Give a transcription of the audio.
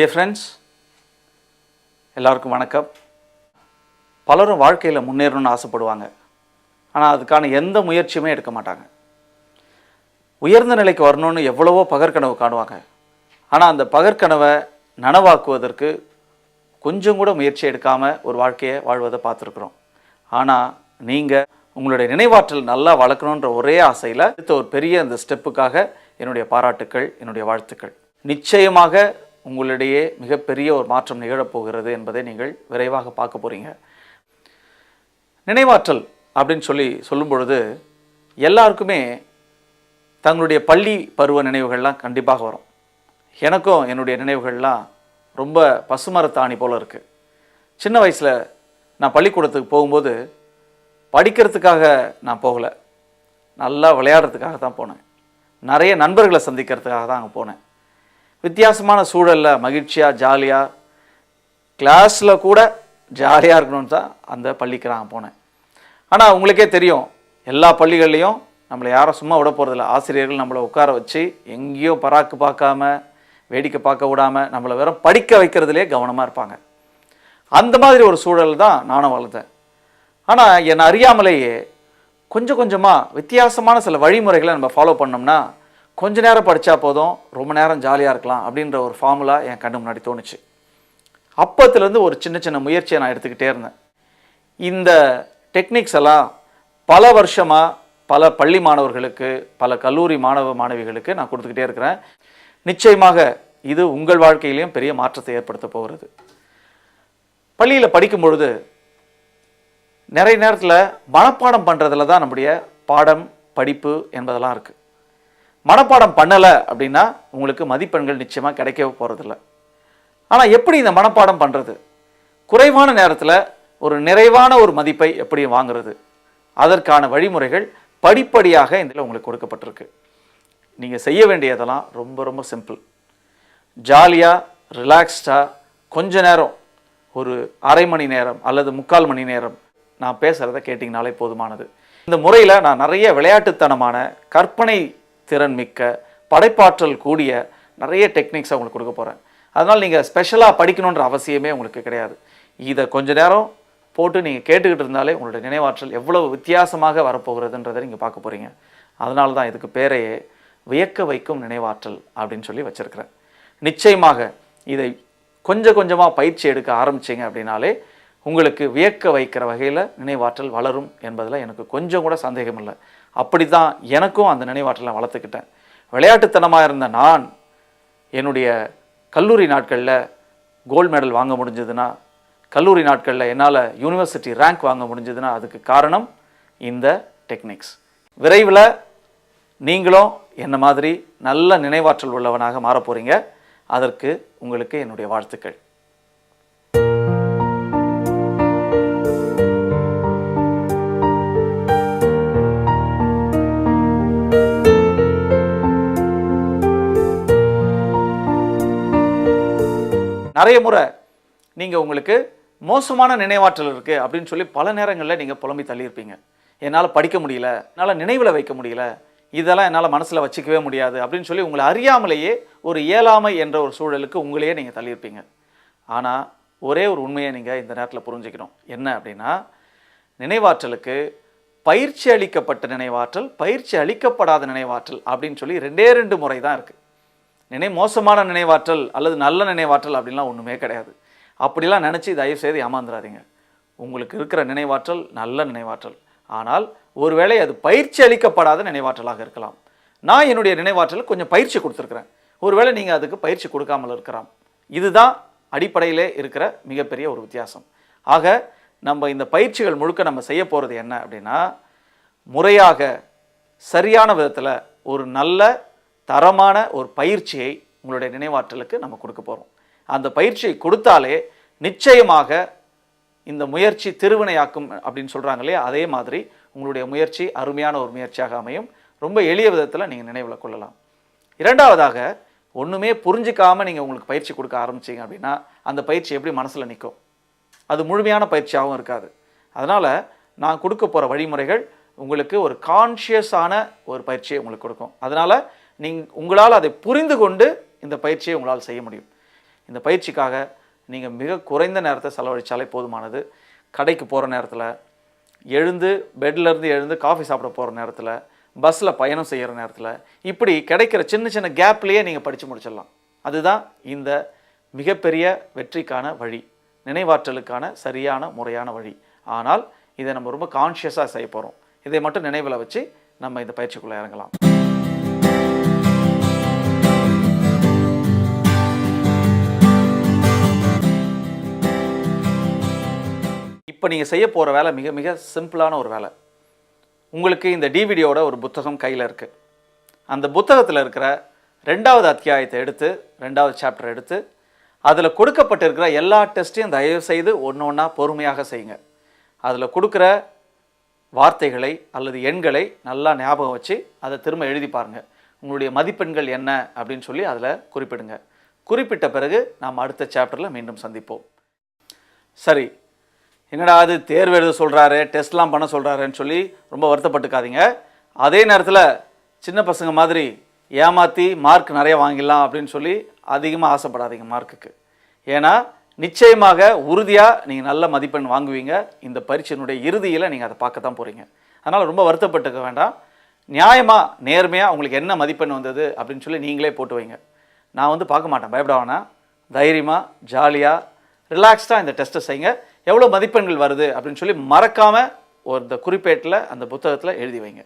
Dear friends, எல்லாருக்கும் வணக்கம். பலரும் வாழ்க்கையில் முன்னேறணும்னு ஆசைப்படுவாங்க. ஆனால் அதுக்கான எந்த முயற்சியுமே எடுக்க மாட்டாங்க. உயர்ந்த நிலைக்கு வரணும்னு எவ்வளவோ பகற்கனவு காணுவாங்க. ஆனால் அந்த பகற்கனவை நனவாக்குவதற்கு கொஞ்சம் கூட முயற்சி எடுக்காமல் ஒரு வாழ்க்கையை வாழ்வதை பார்த்துருக்குறோம். ஆனால் நீங்கள் உங்களுடைய நினைவாற்றல் நல்லா வளர்க்கணுன்ற ஒரே ஆசையில் அடுத்த ஒரு பெரிய அந்த ஸ்டெப்புக்காக என்னுடைய பாராட்டுக்கள், என்னுடைய வாழ்த்துக்கள். நிச்சயமாக உங்களிடையே மிகப்பெரிய ஒரு மாற்றம் நிகழப்போகிறது என்பதை நீங்கள் விரைவாக பார்க்க போகிறீங்க. நினைவாற்றல் அப்படின்னு சொல்லும் பொழுது எல்லாருக்குமே தங்களுடைய பள்ளி பருவ நினைவுகள்லாம் கண்டிப்பாக வரும். எனக்கும் என்னுடைய நினைவுகள்லாம் ரொம்ப பசுமரத்தாணி போல் இருக்குது. சின்ன வயசில் நான் பள்ளிக்கூடத்துக்கு போகும்போது படிக்கிறதுக்காக நான் போகலை, நல்லா விளையாடுறதுக்காக தான் போனேன். நிறைய நண்பர்களை சந்திக்கிறதுக்காக தான் அங்கே போனேன். வித்தியாசமான சூழலில் மகிழ்ச்சியாக ஜாலியாக கிளாஸில் கூட ஜாலியாக இருக்கணும்னு தான் அந்த பள்ளிக்கு நான் போனேன். ஆனால் உங்களுக்கே தெரியும், எல்லா பள்ளிகள்லேயும் நம்மளை யாரும் சும்மா விட போகிறதில்ல. ஆசிரியர்கள் நம்மளை உட்கார வச்சு எங்கேயும் பராக்கு பார்க்காம, வேடிக்கை பார்க்க விடாமல் நம்மளை வெறும் படிக்க வைக்கிறதுலே கவனமாக இருப்பாங்க. அந்த மாதிரி ஒரு சூழல் தான் நானும் வளர்த்தேன். ஆனால் என்னை அறியாமலேயே கொஞ்சம் கொஞ்சமாக வித்தியாசமான சில வழிமுறைகளை நம்ம ஃபாலோ பண்ணோம்னா கொஞ்ச நேரம் படித்தா போதும், ரொம்ப நேரம் ஜாலியாக இருக்கலாம் அப்படின்ற ஒரு ஃபார்முலா என் கண்ணு முன்னாடி தோணுச்சு. அப்பத்துலேருந்து ஒரு சின்ன சின்ன முயற்சியை நான் எடுத்துக்கிட்டே இருந்தேன். இந்த டெக்னிக்ஸ் எல்லாம் பல வருஷமாக பல பள்ளி மாணவர்களுக்கு, பல கல்லூரி மாணவ மாணவிகளுக்கு நான் கொடுத்துக்கிட்டே இருக்கிறேன். நிச்சயமாக இது உங்கள் வாழ்க்கையிலையும் பெரிய மாற்றத்தை ஏற்படுத்த போகிறது. பள்ளியில் படிக்கும் பொழுது நிறைய நேரத்தில் மனப்பாடம் பண்ணுறதுல தான் நம்முடைய பாடம் படிப்பு என்பதெல்லாம் இருக்குது. மனப்பாடம் பண்ணலை அப்படின்னா உங்களுக்கு மதிப்பெண்கள் நிச்சயமாக கிடைக்கவே போகிறதில்ல. ஆனால் எப்படி இந்த மனப்பாடம் பண்ணுறது, குறைவான நேரத்தில் ஒரு நிறைவான ஒரு மதிப்பை எப்படி வாங்குறது, அதற்கான வழிமுறைகள் படிப்படியாக இதில் உங்களுக்கு கொடுக்கப்பட்டிருக்கு. நீங்கள் செய்ய வேண்டியதெல்லாம் ரொம்ப ரொம்ப சிம்பிள். ஜாலியாக ரிலாக்ஸ்டாக கொஞ்ச நேரம், ஒரு அரை மணி நேரம் அல்லது 3/4 மணி நேரம் நான் பேசுகிறத கேட்டிங்கனாலே போதுமானது. இந்த முறையில் நான் நிறைய விளையாட்டுத்தனமான, கற்பனை திறன் மிக்க, படைப்பாற்றல் கூடிய நிறைய டெக்னிக்ஸை உங்களுக்கு கொடுக்க போகிறேன். அதனால் நீங்கள் ஸ்பெஷலாக படிக்கணுன்ற அவசியமே உங்களுக்கு கிடையாது. இதை கொஞ்ச நேரம் போட்டு நீங்கள் கேட்டுக்கிட்டு இருந்தாலே உங்களுடைய நினைவாற்றல் எவ்வளவு வித்தியாசமாக வரப்போகிறதுன்றதை நீங்கள் பார்க்க போகிறீங்க. அதனால தான் இதுக்கு பேரையே வியக்க வைக்கும் நினைவாற்றல் அப்படின்னு சொல்லி வச்சுருக்கிறேன். நிச்சயமாக இதை கொஞ்சம் கொஞ்சமாக பயிற்சி எடுக்க ஆரம்பிச்சிங்க அப்படின்னாலே உங்களுக்கு வியக்க வைக்கிற வகையில் நினைவாற்றல் வளரும் என்பதில் எனக்கு கொஞ்சம் கூட சந்தேகம் இல்லை. அப்படி தான் எனக்கும் அந்த நினைவாற்றலை வளர்த்துக்கிட்டேன். விளையாட்டுத்தனமாக இருந்த நான் என்னுடைய கல்லூரி நாட்களில் கோல்டு மெடல் வாங்க முடிஞ்சதுன்னா, கல்லூரி நாட்களில் என்னால் யூனிவர்சிட்டி ரேங்க் வாங்க முடிஞ்சதுன்னா அதுக்கு காரணம் இந்த டெக்னிக்ஸ். விரைவில் நீங்களும் என்ன மாதிரி நல்ல நினைவாற்றல் உள்ளவனாக மாற போகிறீங்க. அதற்கு உங்களுக்கு என்னுடைய வாழ்த்துக்கள். நிறைய முறை நீங்கள் உங்களுக்கு மோசமான நினைவாற்றல் இருக்குது அப்படின்னு சொல்லி பல நேரங்களில் நீங்கள் புலம்பி தள்ளியிருப்பீங்க. என்னால் படிக்க முடியல, என்னால் நினைவில் வைக்க முடியல, இதெல்லாம் என்னால் மனசில் வச்சுக்கவே முடியாது அப்படின்னு சொல்லி உங்களை அறியாமலேயே ஒரு இயலாமை என்ற ஒரு சூழலுக்கு உங்களையே நீங்கள் தள்ளியிருப்பீங்க. ஆனால் ஒரே ஒரு உண்மையை நீங்கள் இந்த நேரத்தில் புரிஞ்சுக்கணும். என்ன அப்படின்னா, நினைவாற்றலுக்கு பயிற்சி அளிக்கப்பட்ட நினைவாற்றல், பயிற்சி அளிக்கப்படாத நினைவாற்றல் அப்படின்னு சொல்லி 2 முறை தான் இருக்குது. மோசமான நினைவாற்றல் அல்லது நல்ல நினைவாற்றல் அப்படின்லாம் ஒன்றுமே கிடையாது. அப்படிலாம் நினச்சி தயவுசெய்து ஏமாந்துடாதீங்க. உங்களுக்கு இருக்கிற நினைவாற்றல் நல்ல நினைவாற்றல். ஆனால் ஒருவேளை அது பயிற்சி அளிக்கப்படாத நினைவாற்றலாக இருக்கலாம். நான் என்னுடைய நினைவாற்றலுக்கு கொஞ்சம் பயிற்சி கொடுத்துருக்குறேன். ஒருவேளை நீங்கள் அதுக்கு பயிற்சி கொடுக்காமல் இருக்கலாம். இதுதான் அடிப்படையிலே இருக்கிற மிகப்பெரிய ஒரு வித்தியாசம். ஆக நம்ம இந்த பயிற்சிகள் முழுக்க நம்ம செய்ய போகிறது என்ன அப்படின்னா, முறையாக சரியான விதத்தில் ஒரு நல்ல தரமான ஒரு பயிற்சியை உங்களுடைய நினைவாற்றலுக்கு நம்ம கொடுக்க போகிறோம். அந்த பயிற்சியை கொடுத்தாலே நிச்சயமாக இந்த முயற்சி திருவினையாக்கும் அப்படின்னு சொல்கிறாங்க இல்லையா, அதே மாதிரி உங்களுடைய முயற்சி அருமையான ஒரு முயற்சியாக அமையும். ரொம்ப எளிய விதத்தில் நீங்கள் நினைவில் கொள்ளலாம். இரண்டாவதாக, ஒன்றுமே புரிஞ்சிக்காமல் நீங்கள் உங்களுக்கு பயிற்சி கொடுக்க ஆரம்பிச்சிங்க அப்படின்னா அந்த பயிற்சி எப்படி மனசில் நிற்கும், அது முழுமையான பயிற்சியாகவும் இருக்காது. அதனால் நான் கொடுக்க போகிற வழிமுறைகள் உங்களுக்கு ஒரு கான்ஷியஸான ஒரு பயிற்சியை உங்களுக்கு கொடுக்கும். அதனால் உங்களால் அதை புரிந்து கொண்டு இந்த பயிற்சியை உங்களால் செய்ய முடியும். இந்த பயிற்சிக்காக நீங்கள் மிக குறைந்த நேரத்தை செலவழித்தாலே போதுமானது. கடைக்கு போகிற நேரத்தில், பெட்லேருந்து எழுந்து காஃபி சாப்பிட போகிற நேரத்தில், பஸ்ஸில் பயணம் செய்கிற நேரத்தில், இப்படி கிடைக்கிற சின்ன சின்ன கேப்லேயே நீங்கள் படித்து முடிச்சிடலாம். அதுதான் இந்த மிகப்பெரிய வெற்றிக்கான வழி, நினைவாற்றலுக்கான சரியான முறையான வழி. ஆனால் இதை நம்ம ரொம்ப கான்ஷியஸாக செய்ய போகிறோம். இதை மட்டும் நினைவில் வச்சு நம்ம இந்த பயிற்சிக்குள்ளே இறங்கலாம். இப்போ நீங்கள் செய்ய போகிற வேலை மிக மிக சிம்பிளான ஒரு வேலை. உங்களுக்கு இந்த டிவிடியோட ஒரு புத்தகம் கையில் இருக்குது. அந்த புத்தகத்தில் இருக்கிற 2வது அத்தியாயத்தை எடுத்து, 2வது சாப்டர் எடுத்து, அதில் கொடுக்கப்பட்டிருக்கிற எல்லா டெஸ்ட்டையும் தயவு செய்து ஒன்று ஒன்றா பொறுமையாக செய்யுங்க. அதில் கொடுக்குற வார்த்தைகளை அல்லது எண்களை நல்லா ஞாபகம் வச்சு அதை திரும்ப எழுதி பாருங்கள். உங்களுடைய மதிப்பெண்கள் என்ன அப்படின்னு சொல்லி அதில் குறிப்பிடுங்க. குறிப்பிட்ட பிறகு நாம் அடுத்த சாப்டரில் மீண்டும் சந்திப்போம். சரி, என்னடா அது தேர்வு எழுத சொல்கிறாரு, டெஸ்ட்லாம் பண்ண சொல்கிறாருன்னு சொல்லி ரொம்ப வருத்தப்பட்டுக்காதீங்க. அதே நேரத்தில் சின்ன பசங்க மாதிரி ஏமாற்றி மார்க் நிறைய வாங்கிடலாம் அப்படின்னு சொல்லி அதிகமாக ஆசைப்படாதீங்க மார்க்குக்கு. ஏன்னா நிச்சயமாக உறுதியாக நீங்கள் நல்ல மதிப்பெண் வாங்குவீங்க. இந்த பரீட்சையினுடைய இறுதியில் நீங்கள் அதை பார்க்கத்தான் போகிறீங்க. அதனால் ரொம்ப வருத்தப்பட்டுக்க வேண்டாம். நியாயமாக நேர்மையாக உங்களுக்கு என்ன மதிப்பெண் வந்தது அப்படின்னு சொல்லி நீங்களே போட்டு வைங்க. நான் பார்க்க மாட்டேன், பயப்பட வேணாம். தைரியமாக ஜாலியாக ரிலாக்ஸ்டாக இந்த டெஸ்ட்டை செய்யுங்க. எவ்வளோ மதிப்பெண்கள் வருது அப்படின்னு சொல்லி மறக்காமல் ஒரு குறிப்பேட்டில் அந்த புத்தகத்தில் எழுதி வைங்க.